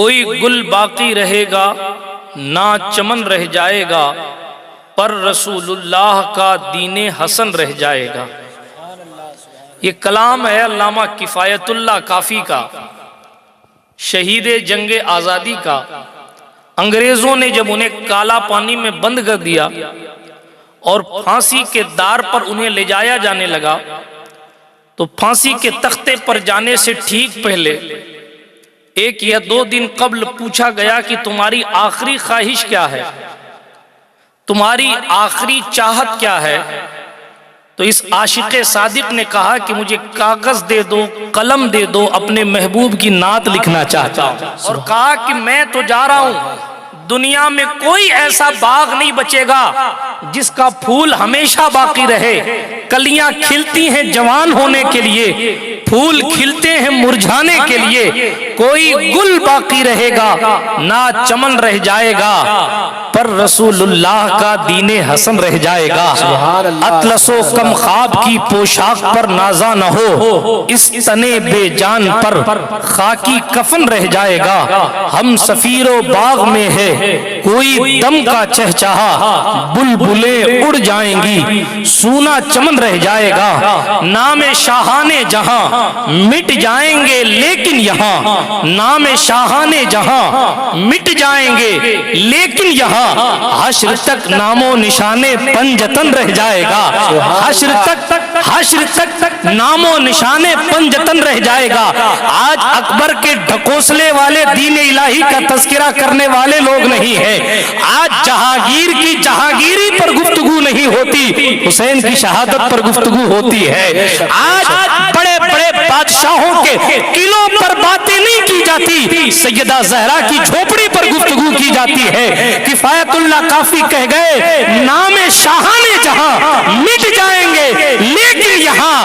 کوئی گل باقی رہے گا نہ چمن رہ جائے گا، پر رسول اللہ کا دین حسن رہ جائے گا۔ یہ کلام ہے علامہ کفایت اللہ کافی کا، شہید جنگ آزادی کا۔ انگریزوں نے جب انہیں کالا پانی میں بند کر دیا اور پھانسی کے دار پر انہیں لے جایا جانے لگا، تو پھانسی کے تختے پر جانے سے ٹھیک پہلے 1 یا 2 دن قبل پوچھا گیا کہ تمہاری آخری خواہش کیا ہے، تمہاری آخری چاہت کیا ہے؟ تو اس عاشق صادق نے کہا کہ مجھے کاغذ دے دو، قلم دے دو، اپنے محبوب کی نعت لکھنا چاہتا ہوں۔ اور کہا کہ میں تو جا رہا ہوں، دنیا میں کوئی ایسا باغ نہیں بچے گا جس کا پھول ہمیشہ باقی رہے۔ کلیاں کھلتی ہیں جوان ہونے کے لیے، پھول کھلتے ہیں مرجھانے کے لیے، کوئی گل باقی رہے گا نہ چمن رہ جائے گا، پر رسول اللہ کا دین حسن رہ جائے گا۔ اطلس و کم خواب کی پوشاک پر نازا نہ ہو، اس تنے بے جان پر خاکی کفن رہ جائے گا۔ ہم سفیر و باغ میں ہے کوئی دم کا چہچہا، بلبلیں اڑ جائیں گی سونا چمن رہ جائے گا۔ نام شاہان جہاں مٹ جائیں گے لیکن یہاں، نام شاہان جہاں مٹ جائیں گے لیکن یہاں حشر تک نام و نشان پنجتن رہ جائے گا۔ حشر تک نام و نشان پنجتن رہ جائے گا۔ آج اکبر کے ڈھکوسلے والے دین الہی کا تذکرہ کرنے والے لوگ نہیں ہیں۔ آج جہانگیر کی جہانگیری پر گفتگو نہیں ہوتی، حسین کی شہادت پر گفتگو ہوتی ہے۔ آج بڑے بڑے بادشاہوں کے قلعوں پر باتیں نہیں کی جاتی، سیدہ زہرا کی جھوپڑی پر گفتگو کی جاتی ہے۔ کفایت اللہ کافی کہہ گئے نام شاہان جہاں مٹ جائیں گے لیکن یہاں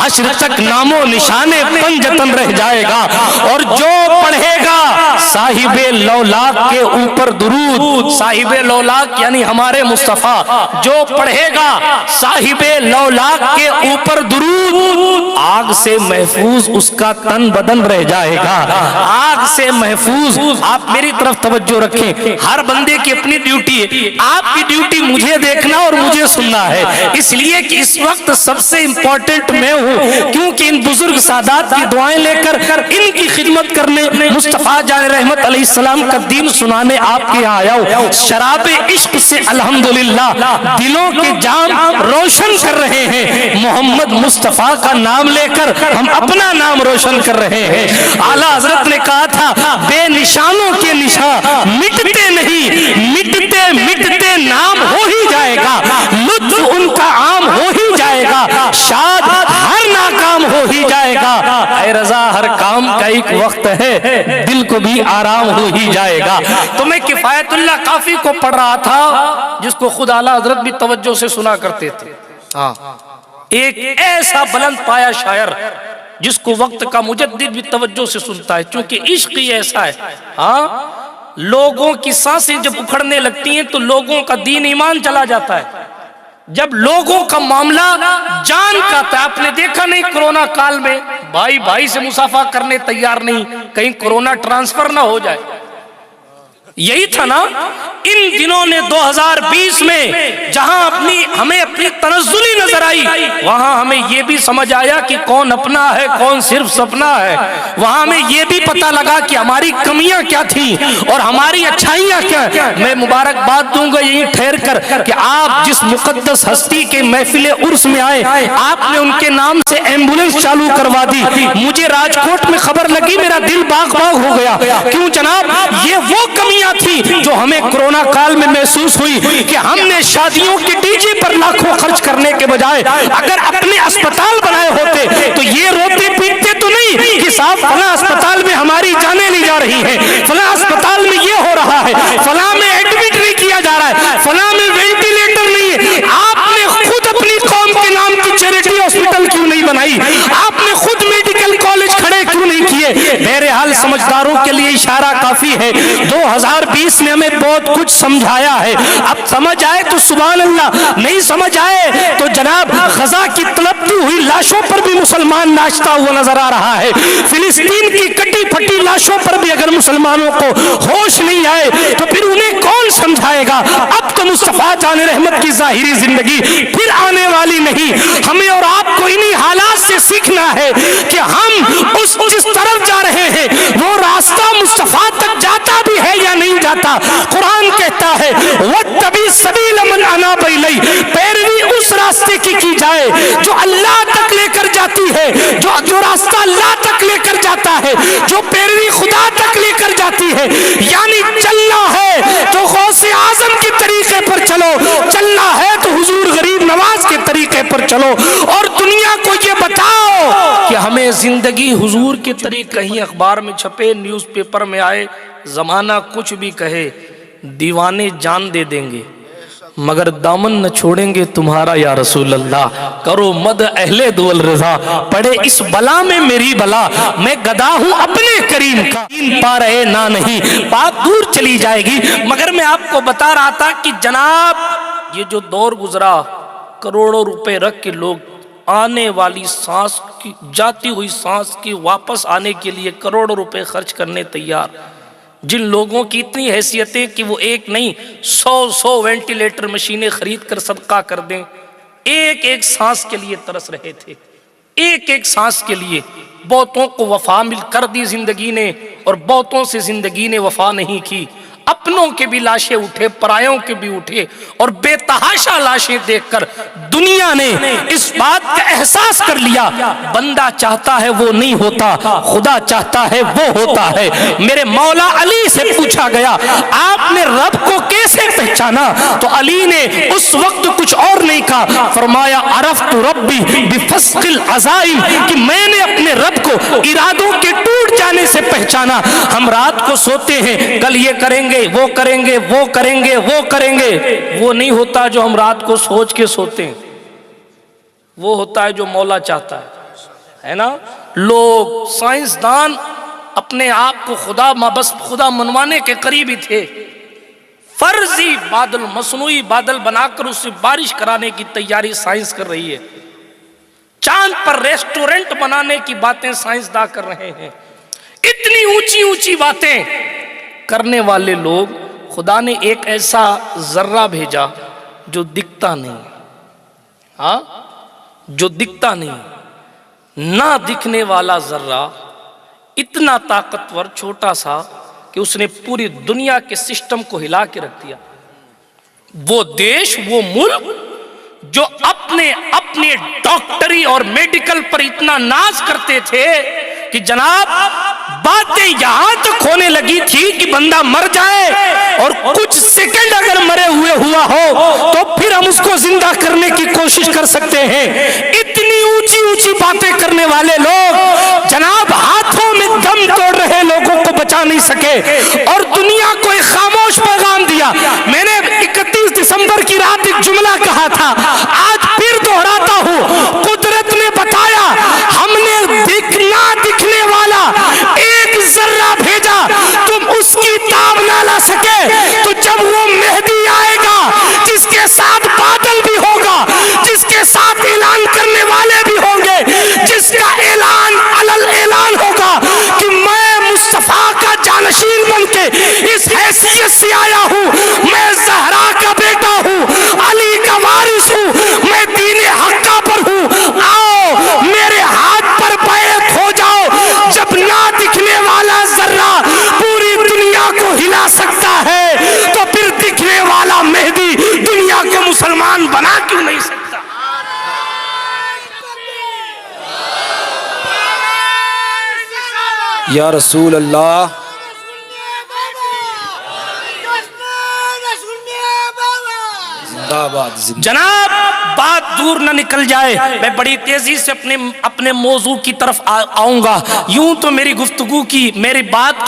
حشر تک نام و نشان پنجتن رہ جائے گا۔ اور جو پڑھے گا صاحب لولاک کے اوپر درود، صاحب لولاک یعنی ہمارے مصطفیٰ، جو پڑھے گا صاحب لولاک کے اوپر درود، آگ سے محفوظ اس کا تن بدن رہ جائے گا، آگ سے محفوظ۔ آپ میری طرف توجہ رکھیں، ہر بندے کی اپنی ڈیوٹی ہے، آپ کی ڈیوٹی مجھے دیکھنا اور مجھے سننا ہے، اس لیے کہ اس وقت سب سے امپورٹنٹ میں ہوں، کیونکہ ان بزرگ سادات کی دعائیں لے کر ان کی خدمت کرنے، مصطفیٰ جان رحمت علیہ السلام کا دین سنانے آپ کے یہاں آیا ہوں۔ شراب عشق سے الحمدللہ دلوں کے جام روشن کر رہے ہیں، محمد مصطفیٰ کا نام لے کر ہم اپنا نام روشن کر رہے ہیں۔ اعلیٰ حضرت نے کہا تھا بے نشانوں کے نشان مٹتے نہیں، مٹتے مٹتے نام ہو ہی جائے گا، لطف ان کا عام ہو ہی جائے گا، شاد ہر ناکام ہو ہی جائے گا۔ اے رضا ہر کام کا ایک وقت ہے، دل کو بھی آرام ہو ہی جائے گا۔ تو میں کفایت اللہ کافی کو پڑھ رہا تھا جس کو خود اعلیٰ حضرت بھی توجہ سے سنا کرتے تھے۔ ایک ایسا بلند پایا شاعر جس کو وقت کا مجدد بھی توجہ سے سنتا ہے، چونکہ عشق ہی ایسا ہے۔ لوگوں کی سانسیں جب اکھڑنے لگتی ہیں تو لوگوں کا دین ایمان چلا جاتا ہے۔ جب لوگوں کا معاملہ جان کا تھا، آپ نے دیکھا نہیں کرونا کال میں بھائی بھائی سے مصافحہ کرنے تیار نہیں، کہیں کرونا ٹرانسفر نہ ہو جائے، یہی تھا نا۔ ان دنوں نے 2020 میں جہاں ہمیں اپنی تنزلی نظر آئی، وہاں ہمیں یہ بھی سمجھ آیا کہ کون اپنا ہے کون صرف سپنا ہے۔ وہاں ہمیں یہ بھی پتہ لگا کہ ہماری کمیاں کیا تھیں اور ہماری اچھائیاں کیا۔ میں مبارکباد دوں گا یہیں ٹھہر کر کہ آپ جس مقدس ہستی کے محفل عرس میں آئے، آپ نے ان کے نام سے ایمبولنس چالو کروا دی۔ مجھے راجکوٹ میں خبر لگی، میرا دل باغ باغ ہو گیا۔ کیوں جناب؟ یہ وہ کمیاں تھی جو ہمیں کرونا کال میں محسوس ہوئی کہ ہم نے شادیوں کے ڈی جے پر لاکھوں خرچ کرنے کے بجائے اگر اپنے اسپتال بنائے ہوتے تو یہ روتے پیٹتے تو نہیں کہ صاحب فلاں اسپتال میں ہماری جانیں لی جا رہی ہیں، فلاں اسپتال میں یہ ہو رہا ہے، فلاں میں ایڈمٹ نہیں کیا جا رہا ہے، فلاں میں وینٹیلیٹر نہیں ہے۔ آپ نے خود اپنی قوم کے نام کی چیریٹی ہاسپٹل کیوں نہیں بنائی؟ آپ نے خود میڈیکل کالج کھڑے کیوں نہیں کیے؟ بہرحال سمجھداروں کے لیے اشارہ کافی کافی ہے. 2020 نے ہمیں بہت کچھ سمجھایا ہے. اب سمجھ آئے تو سبحان اللہ, نہیں سمجھ آئے تو جناب غزہ کی تڑپتی ہوئی لاشوں پر بھی مسلمان ناچتا ہوا نظر آ رہا ہے. فلسطین کی کٹی پھٹی لاشوں پر بھی اگر مسلمانوں کو ہوش نہیں آئے تو پھر انہیں کون سمجھائے گا؟ اب تو مصطفیٰ جان رحمت کی ظاہری زندگی پھر آنے والی نہیں. ہمیں اور آپ کو انہی حالات سے سیکھنا ہے کہ ہم اس جس طرف جا رہے ہیں وہ راستہ مصطفیٰ تک جاتا بھی ہے یا نہیں جاتا. قرآن کہتا ہے وَاتَّبِعْ سَبِيلَ مَنْ أَنَابَ إِلَيَّ, پیروی اس راستے کی جائے جو اللہ تک لے کر جاتی ہے, جو راستہ اللہ تک لے کر جاتا ہے, جو پیروی خدا تک لے کر جاتی ہے. یعنی چلنا ہے تو غوث اعظم کے طریقے پر چلو, چلنا ہے تو حضور غریب نواز کے طریقے پر چلو, اور دنیا کو یہ بتاؤ کہ ہمیں زندگی حضور کے طریقے. کہیں اخبار میں چھپے, نیوز پیپر میں آئے, زمانہ کچھ بھی کہے, دیوانے جان دے دیں گے مگر دامن نہ چھوڑیں گے تمہارا یا رسول اللہ. کرو مد اہل دول رضا, پڑے اس بلا میں میری بلا, میں گدا ہوں اپنے کریم کا, پا رہے نہ نہیں, بات دور چلی جائے گی. مگر میں آپ کو بتا رہا تھا کہ جناب یہ جو دور گزرا, کروڑوں روپے رکھ کے لوگ آنے والی سانس کی, جاتی ہوئی سانس کی واپس آنے کے لیے کروڑوں روپے خرچ کرنے تیار. جن لوگوں کی اتنی حیثیتیں کہ وہ ایک نہیں 100 وینٹیلیٹر مشینیں خرید کر صدقہ کر دیں, ایک ایک سانس کے لیے ترس رہے تھے, ایک ایک سانس کے لیے. بہتوں کو وفا مل کر دی زندگی نے, اور بہتوں سے زندگی نے وفا نہیں کی. اپنوں کے بھی لاشیں اٹھے, پرایوں کے بھی اٹھے, اور بے تحاشا لاشیں دیکھ کر دنیا نے اس بات کا احساس کر لیا بندہ چاہتا ہے وہ نہیں ہوتا, خدا چاہتا ہے وہ ہوتا ہے. میرے مولا علی سے پوچھا گیا آپ نے رب کو کیسے پہچانا, تو علی نے اس وقت کچھ اور نہیں کہا, فرمایا عرفت ربی بفسق العزائم, کہ میں نے اپنے رب کو ارادوں کے ٹوٹ جانے سے پہچانا. ہم رات کو سوتے ہیں, کل یہ کریں گے, وہ کریں گے, وہ کریں گے, وہ کریں گے, وہ نہیں ہوتا جو ہم رات کو سوچ کے سوتے ہیں, وہ ہوتا ہے جو مولا چاہتا ہے نا. لوگ سائنسدان اپنے آپ کو خدا بس خدا منوانے کے قریب ہی تھے. فرضی بادل, مصنوعی بادل بنا کر اس سے بارش کرانے کی تیاری سائنس کر رہی ہے. چاند پر ریسٹورنٹ بنانے کی باتیں سائنسداں کر رہے ہیں. اتنی اونچی اونچی باتیں کرنے والے لوگ, خدا نے ایک ایسا ذرہ بھیجا جو دکھتا نہیں, ہاں جو دکھتا نہیں, نہ دکھنے والا ذرہ اتنا طاقتور چھوٹا سا کہ اس نے پوری دنیا کے سسٹم کو ہلا کے رکھ دیا. وہ دیش, وہ ملک جو اپنے ڈاکٹری اور میڈیکل پر اتنا ناز کرتے تھے کہ جناب باتیں یہاں تک ہونے لگی تھی کہ بندہ مر جائے اور کچھ سیکنڈ اگر مرے ہوئے ہوا ہو تو پھر ہم اس کو زندہ کرنے کی کوشش کر سکتے ہیں. اتنی اونچی اونچی باتیں کرنے والے لوگ جناب ہاتھوں میں دم توڑ رہے لوگوں کو بچا نہیں سکے, اور دنیا کو ایک خاموش پیغام دیا. میں نے 31 دسمبر کی رات ایک جملہ کہا تھا, آج پھر دہراتا ہوں, قدرت نے بتایا ہم نے دکھنے والا ایک ذرہ بھیجا, تم اس کی تاب نہ لا سکے, تو جب وہ مہدی آئے گا جس کے ساتھ بادل بھی ہوگا, جس کے ساتھ اعلان کرنے والے بھی ہوں گے, جس کا اعلان علل اعلان ہوگا کہ میں مصطفیٰ کا جانشین بن کے اس حیثیت سے آیا ہوں, میں زہرا کا بیٹا ہوں, علی کا وارث ہوں, میں دین حقہ پر ہوں, آؤ میرے ہاتھ پر بیعت ہو جاؤ. جب نہ دکھنے والا ذرہ پوری دنیا کو ہلا سکتا ہے تو پھر دکھنے والا مہدی دنیا کو مسلمان بنا کیوں نہیں سکتا؟ یا رسول اللہ. جناب بات دور نہ نکل جائے، میں بڑی تیزی سے اپنے موضوع کی طرف آؤں گا۔ یوں تو میری گفتگو کی، میرے بات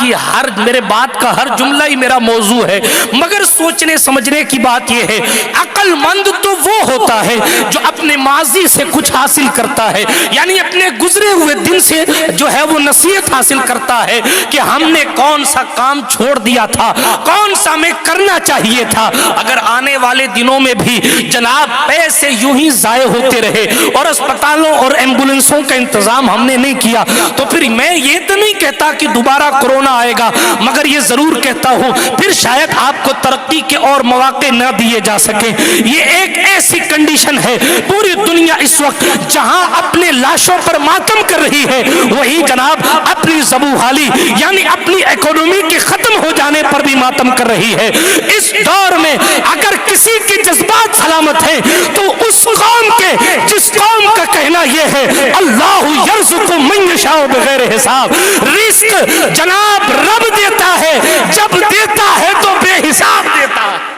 کا ہر جملہ ہی میرا موضوع ہے، مگر سوچنے سمجھنے کی بات یہ ہے، عقل مند تو وہ ہوتا ہے جو اپنے ماضی سے کچھ حاصل کرتا ہے، یعنی اپنے گزرے ہوئے دن سے جو ہے وہ نصیحت حاصل کرتا ہے کہ ہم نے کون سا کام چھوڑ دیا تھا، کون سا ہمیں کرنا چاہیے تھا۔ اگر آنے والے دنوں میں بھی جناب پیسے یوں ہی ضائع ہوتے رہے اور اسپتالوں اور ایمبولنسوں کا انتظام ہم نے نہیں کیا، تو پھر میں یہ تو نہیں کہتا کہ دوبارہ کورونا آئے گا، مگر یہ ضرور کہتا ہوں پھر شاید آپ کو ترقی کے اور مواقع نہ دیے جا سکیں۔ یہ ایک ایسی کنڈیشن ہے پوری دنیا اس وقت جہاں اپنے لاشوں پر ماتم کر رہی ہے، وہی جناب اپنی زبوحالی یعنی اپنی اکانومی کے ختم ہو جانے پر بھی ماتم کر رہی ہے۔ اس دور میں اگر کسی کے جذبات سلامت ہیں تو اس قوم کے جس قوم کا کہنا یہ ہے اللہ یرزق من یشاء بغیر حساب، رزق جناب رب دیتا ہے، جب دیتا ہے تو بے حساب دیتا ہے۔